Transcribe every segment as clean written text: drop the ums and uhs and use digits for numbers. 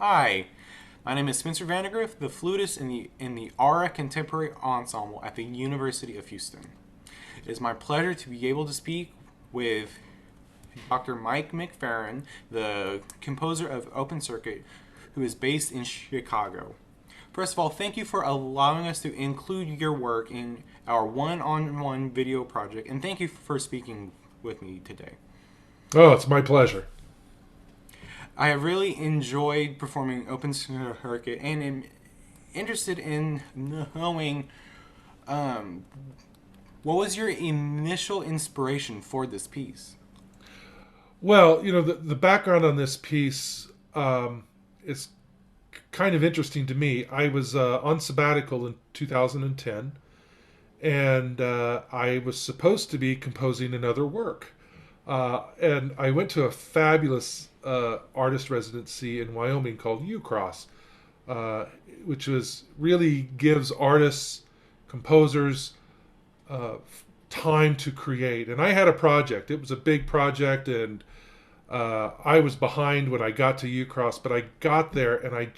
Hi, my name is Spencer Vandigriff, the flutist in the Aura Contemporary Ensemble at the University of Houston. It is my pleasure to be able to speak with Dr. Mike McFerron, the composer of Open Circuit, who is based in Chicago. First of all, thank you for allowing us to include your work in our one-on-one video project, and thank you for speaking with me today. Oh, it's my pleasure. I have really enjoyed performing Open Circuit and am interested in knowing um, what was your initial inspiration for this piece? Well, the background on this piece is kind of interesting to me. I was on sabbatical in 2010, and I was supposed to be composing another work. And I went to a fabulous artist residency in Wyoming called UCross, uh, which was really gives artists, composers, uh, time to create. And I had a project. It was a big project, and I was behind when I got to UCross, but I got there, and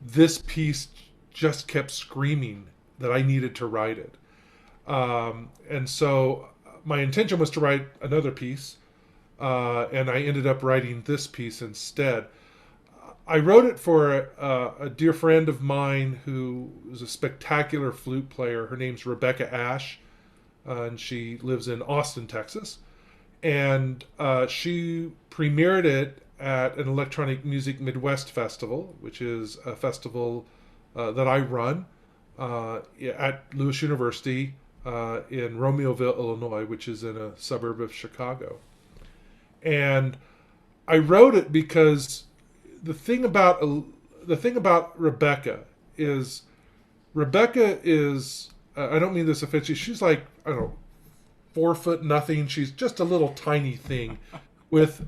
this piece just kept screaming that I needed to write it. And so my intention was to write another piece, and I ended up writing this piece instead. I wrote it for a dear friend of mine who is a spectacular flute player. Her name's Rebecca Ash, and she lives in Austin, Texas. And she premiered it at an Electronic Music Midwest Festival, which is a festival that I run at Lewis University in Romeoville, Illinois, which is in a suburb of Chicago. And I wrote it because the thing about the thing about Rebecca is I don't mean this offensively. She's like, I don't know, 4 foot nothing. She's just a little tiny thing with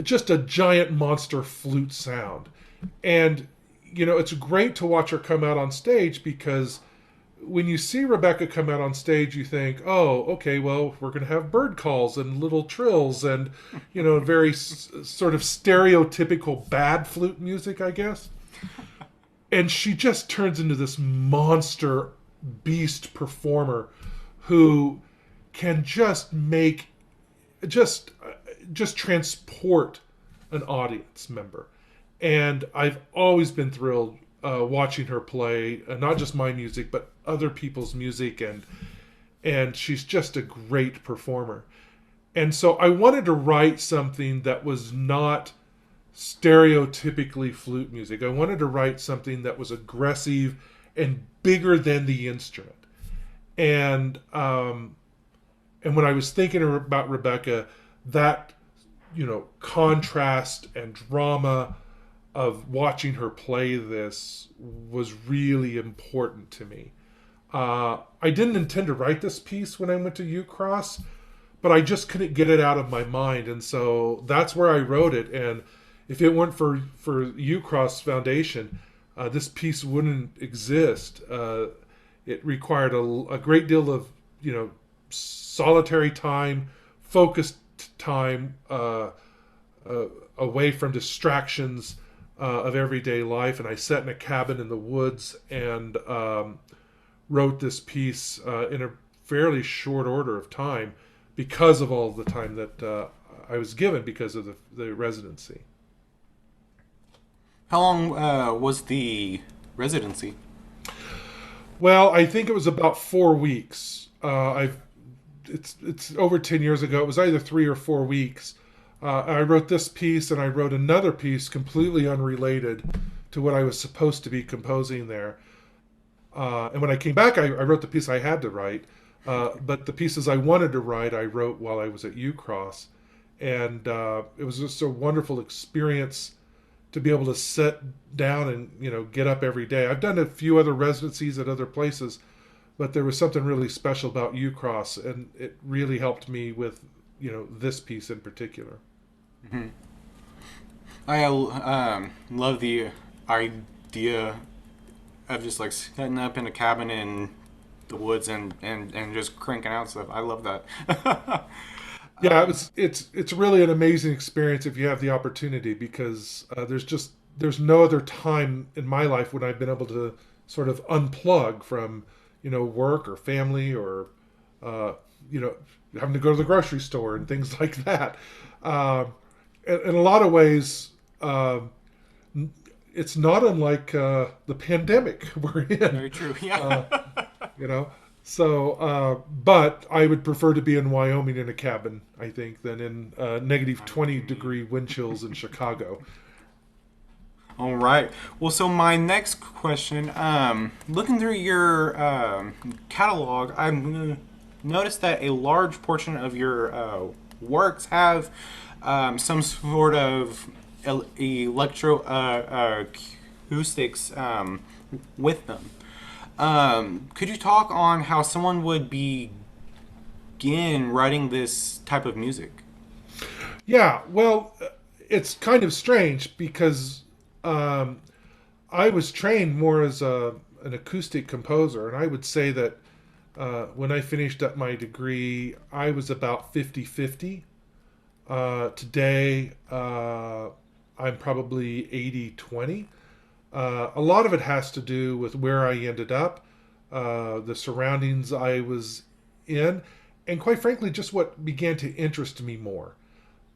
just a giant monster flute sound. And it's great to watch her come out on stage because when you see Rebecca come out on stage, you think, oh, okay, well, we're going to have bird calls and little trills and, very sort of stereotypical bad flute music, I guess. And she just turns into this monster beast performer who can just just transport an audience member. And I've always been thrilled watching her play, not just my music, but other people's music, and she's just a great performer. And so I wanted to write something that was not stereotypically flute music. I wanted to write something that was aggressive and bigger than the instrument. And and when I was thinking about Rebecca, that contrast and drama of watching her play this was really important to me. I didn't intend to write this piece when I went to UCross, but I just couldn't get it out of my mind, and so that's where I wrote it. And if it weren't for UCross Foundation, this piece wouldn't exist. It required a great deal of solitary time, focused time, away from distractions of everyday life. And I sat in a cabin in the woods and wrote this piece in a fairly short order of time because of all the time that I was given because of the residency. How long was the residency? Well, I think it was about 4 weeks. It's over 10 years ago. It was either 3 or 4 weeks. I wrote this piece and I wrote another piece completely unrelated to what I was supposed to be composing there. And when I came back, I wrote the piece I had to write. But the pieces I wanted to write, I wrote while I was at UCross. And it was just a wonderful experience to be able to sit down and get up every day. I've done a few other residencies at other places, but there was something really special about UCross, and it really helped me with this piece in particular. Mm-hmm. I love the idea of just like setting up in a cabin in the woods and just cranking out stuff. I love that. Yeah, it's really an amazing experience if you have the opportunity because there's no other time in my life when I've been able to sort of unplug from work or family or uh, you know having to go to the grocery store and things like that. Um, in a lot of ways, it's not unlike the pandemic we're in. Very true. Yeah. Uh, you know. So, but I would prefer to be in Wyoming in a cabin, I think, than in negative I 20-degree wind chills in Chicago. All right. Well, so my next question, looking through your catalog, I've noticed that a large portion of your works have some sort of electro acoustics with them. Could you talk on how someone would begin writing this type of music? Yeah, well, it's kind of strange because um, I was trained more as an acoustic composer, and I would say that when I finished up my degree, I was about 50-50. Today, I'm probably 80-20. A lot of it has to do with where I ended up, the surroundings I was in, and quite frankly, just what began to interest me more.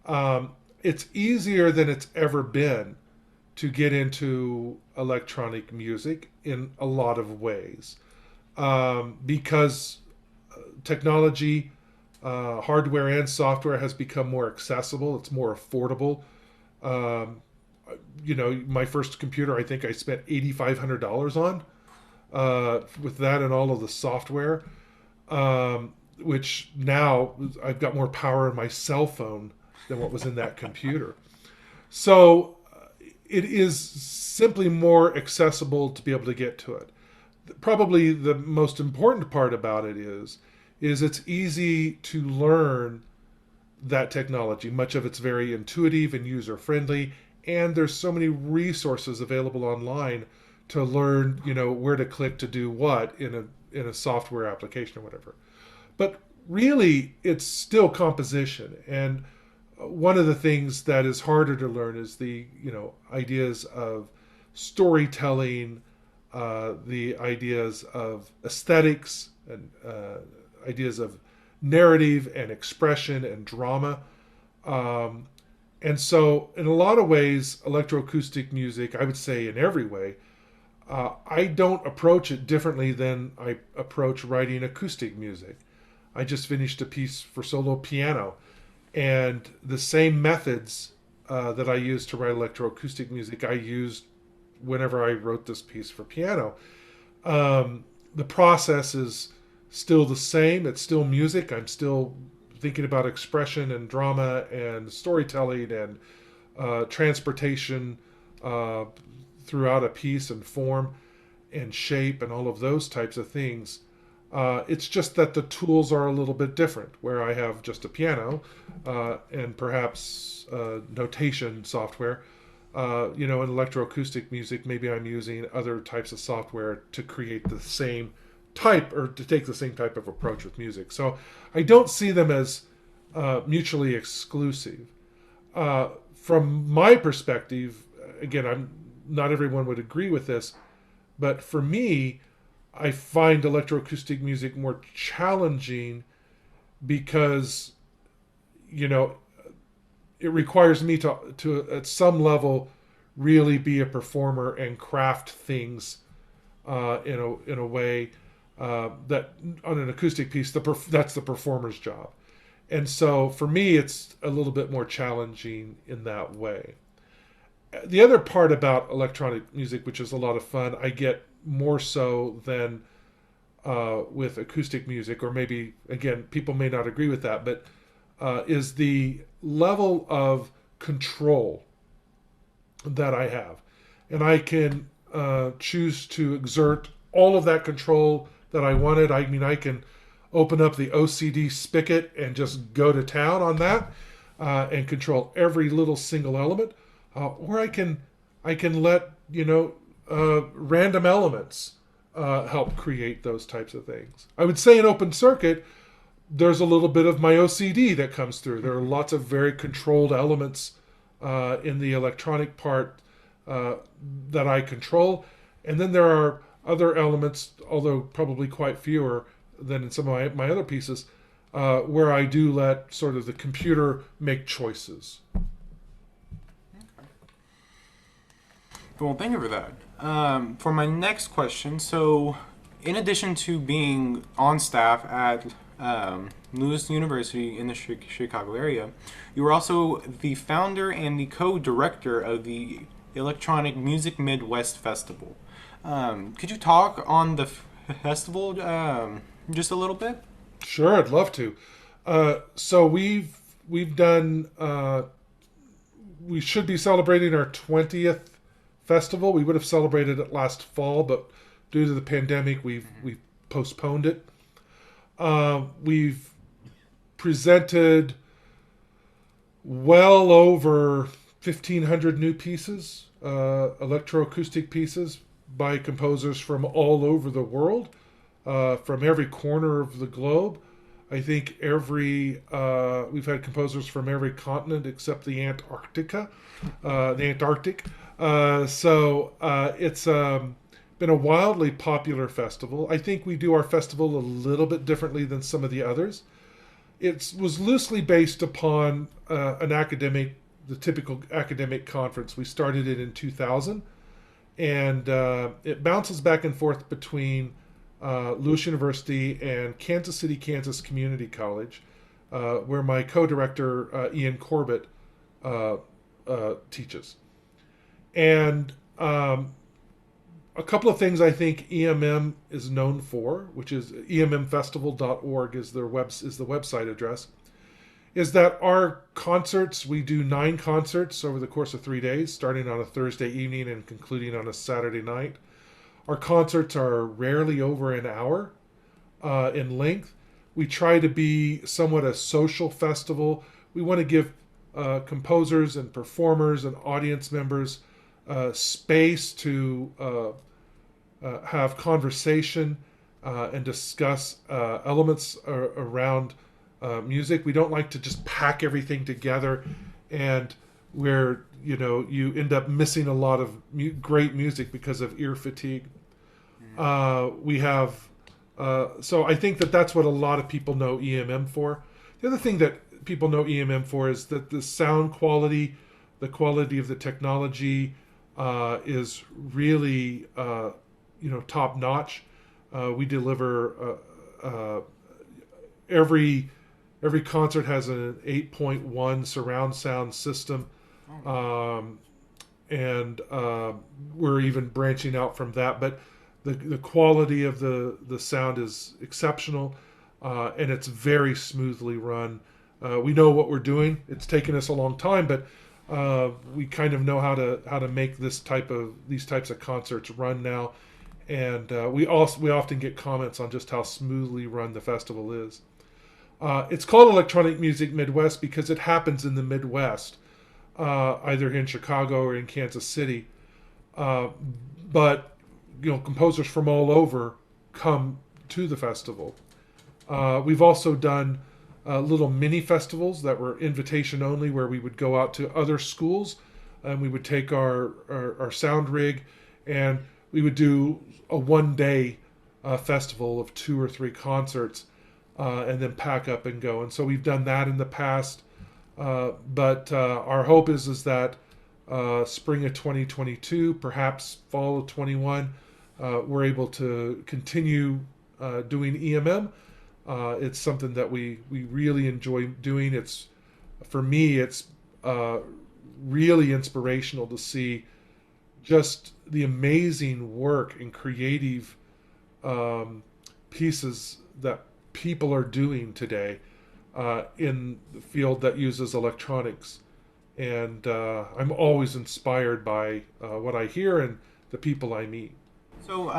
Um, it's easier than it's ever been to get into electronic music in a lot of ways because technology, hardware and software has become more accessible. It's more affordable. Um, my first computer, I think I spent $8,500 on with that and all of the software, which now I've got more power in my cell phone than what was in that computer. So it is simply more accessible to be able to get to it. Probably the most important part about it is it's easy to learn that technology. Much of it's very intuitive and user friendly, and there's so many resources available online to learn, where to click to do what in a software application or whatever. But really, it's still composition, and one of the things that is harder to learn is the ideas of storytelling, the ideas of aesthetics, and ideas of narrative and expression and drama. Um, and so, in a lot of ways, electroacoustic music, I would say in every way, I don't approach it differently than I approach writing acoustic music. I just finished a piece for solo piano, and the same methods that I used to write electroacoustic music, I used whenever I wrote this piece for piano. The process is still the same. It's still music. I'm still thinking about expression and drama and storytelling and transportation uh, throughout a piece and form and shape and all of those types of things. It's just that the tools are a little bit different, where I have just a piano and perhaps notation software. In electroacoustic music, maybe I'm using other types of software to create the same type or to take the same type of approach with music. So I don't see them as mutually exclusive. From my perspective, again, not everyone would agree with this, but for me, I find electroacoustic music more challenging because, it requires me to at some level really be a performer and craft things in a way that on an acoustic piece that's the performer's job. And so for me, it's a little bit more challenging in that way. The other part about electronic music, which is a lot of fun, I get more so than with acoustic music, or maybe, again, people may not agree with that, but is the level of control that I have. And I can choose to exert all of that control that I wanted. I mean, I can open up the OCD spigot and just go to town on that and control every little single element. Or I can let random elements help create those types of things. I would say an open circuit, there's a little bit of my OCD that comes through. There are lots of very controlled elements in the electronic part uh, that I control. And then there are other elements, although probably quite fewer than in some of my other pieces, where I do let sort of the computer make choices. Well, thank you for that. For my next question, so in addition to being on staff at Lewis University in the Chicago area, you were also the founder and the co-director of the Electronic Music Midwest Festival. Could you talk on the festival just a little bit? Sure, I'd love to. So we've done. We should be celebrating our 20th festival. We would have celebrated it last fall, but due to the pandemic, we've postponed it. We've presented well over 1,500 new pieces, electroacoustic pieces by composers from all over the world, from every corner of the globe. I think we've had composers from every continent except the Antarctica, the Antarctic. It's been a wildly popular festival. I think we do our festival a little bit differently than some of the others. It was loosely based upon the typical academic conference. We started it in 2000, and it bounces back and forth between Lewis University and Kansas City, Kansas Community College, where my co-director Ian Corbett teaches. And a couple of things I think EMM is known for, which is emmfestival.org is the website address, is that our concerts, we do 9 concerts over the course of 3 days, starting on a Thursday evening and concluding on a Saturday night. Our concerts are rarely over an hour in length. We try to be somewhat a social festival. We want to give composers and performers and audience members space to have conversation and discuss elements around music. We don't like to just pack everything together and where you end up missing a lot of great music because of ear fatigue. We have so I think that's what a lot of people know EMM for. The other thing that people know EMM for is that the sound quality, the quality of the technology is really top notch. We deliver every concert has an 8.1 surround sound system, and we're even branching out from that. But the quality of the sound is exceptional, and it's very smoothly run. We know what we're doing. It's taken us a long time, but we kind of know how to make these types of concerts run now, and we often get comments on just how smoothly run the festival is. It's called Electronic Music Midwest because it happens in the Midwest, either in Chicago or in Kansas City, but composers from all over come to the festival. We've also done little mini festivals that were invitation only, where we would go out to other schools and we would take our sound rig and we would do a one-day festival of 2 or 3 concerts and then pack up and go. And so we've done that in the past, but our hope is that spring of 2022, perhaps fall of 21, we're able to continue doing EMM. It's something that we really enjoy doing. For me, it's really inspirational to see just the amazing work and creative pieces that people are doing today in the field that uses electronics. And I'm always inspired by what I hear and the people I meet. So,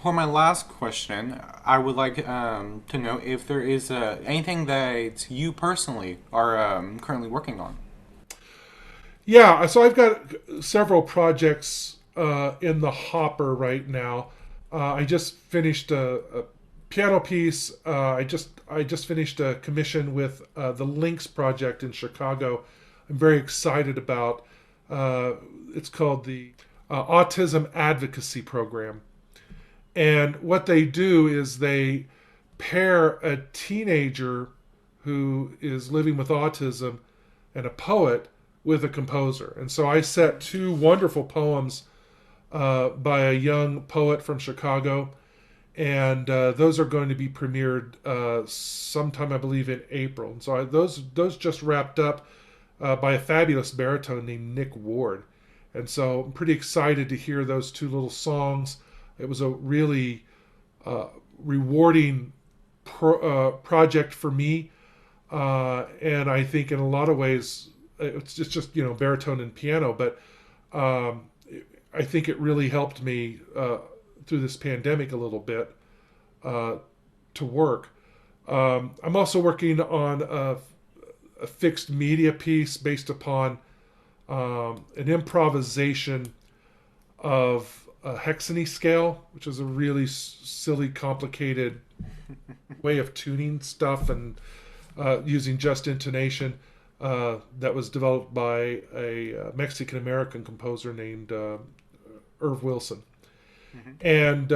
for my last question, I would like to know if there is anything that you personally are currently working on. Yeah, so I've got several projects in the hopper right now. I just finished piano piece. I just finished a commission with the Links Project in Chicago. I'm very excited about. It's called the Autism Advocacy Program, and what they do is they pair a teenager who is living with autism and a poet with a composer. And so I set two wonderful poems by a young poet from Chicago, and those are going to be premiered sometime, I believe, in April. And so those just wrapped up by a fabulous baritone named Nick Ward. And so I'm pretty excited to hear those two little songs. It was a really rewarding project for me, and I think in a lot of ways it's just baritone and piano, but I think it really helped me through this pandemic a little bit to work. I'm also working on a fixed media piece based upon an improvisation of a hexany scale, which is a really silly, complicated way of tuning stuff and using just intonation that was developed by a Mexican American composer named Irv Wilson. Mm-hmm. And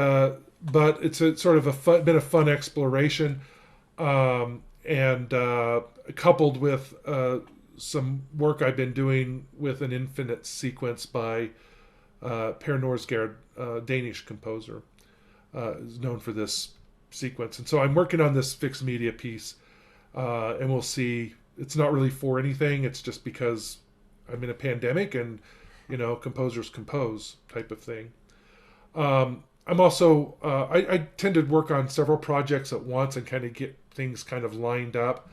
but it's a sort of been a fun exploration, and coupled with some work I've been doing with an infinite sequence by Per Norsgaard, Danish composer, is known for this sequence. And so I'm working on this fixed media piece, and we'll see. It's not really for anything. It's just because I'm in a pandemic and, composers compose type of thing. I'm also, I tend to work on several projects at once and kind of get things kind of lined up.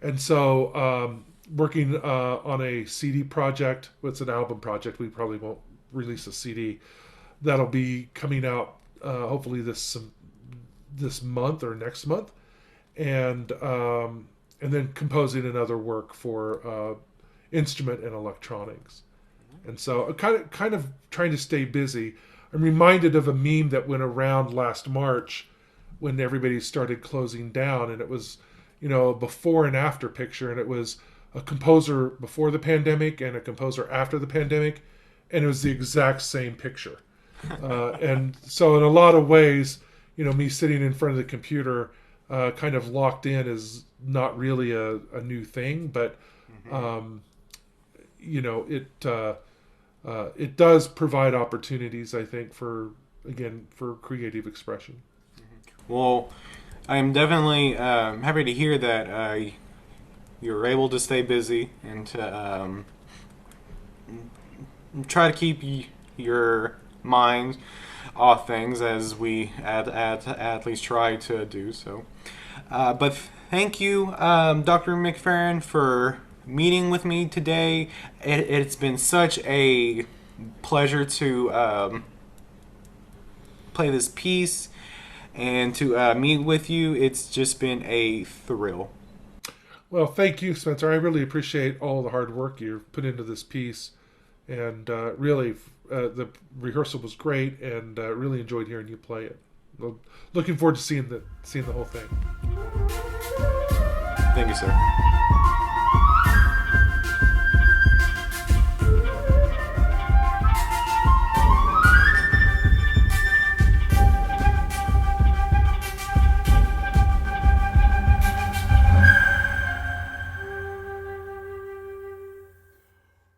And so working on a CD project. It's an album project. We probably won't release a CD. That'll be coming out hopefully this month or next month, and then composing another work for instrument and electronics. And so kind of trying to stay busy. I'm reminded of a meme that went around last March when everybody started closing down, and it was a before and after picture, and it was a composer before the pandemic and a composer after the pandemic, and it was the exact same picture. And so in a lot of ways, me sitting in front of the computer kind of locked in is not really a new thing, but it does provide opportunities, I think, for creative expression. Well, I'm definitely happy to hear that you're able to stay busy and to try to keep your mind off things, as we at least try to do so. But thank you, Dr. McFerron, for meeting with me today. It's been such a pleasure to play this piece and to meet with you. It's just been a thrill. Well, thank you, Spencer. I really appreciate all the hard work you've put into this piece, and really the rehearsal was great, and really enjoyed hearing you play it. Looking forward to seeing the whole thing. Thank you, sir.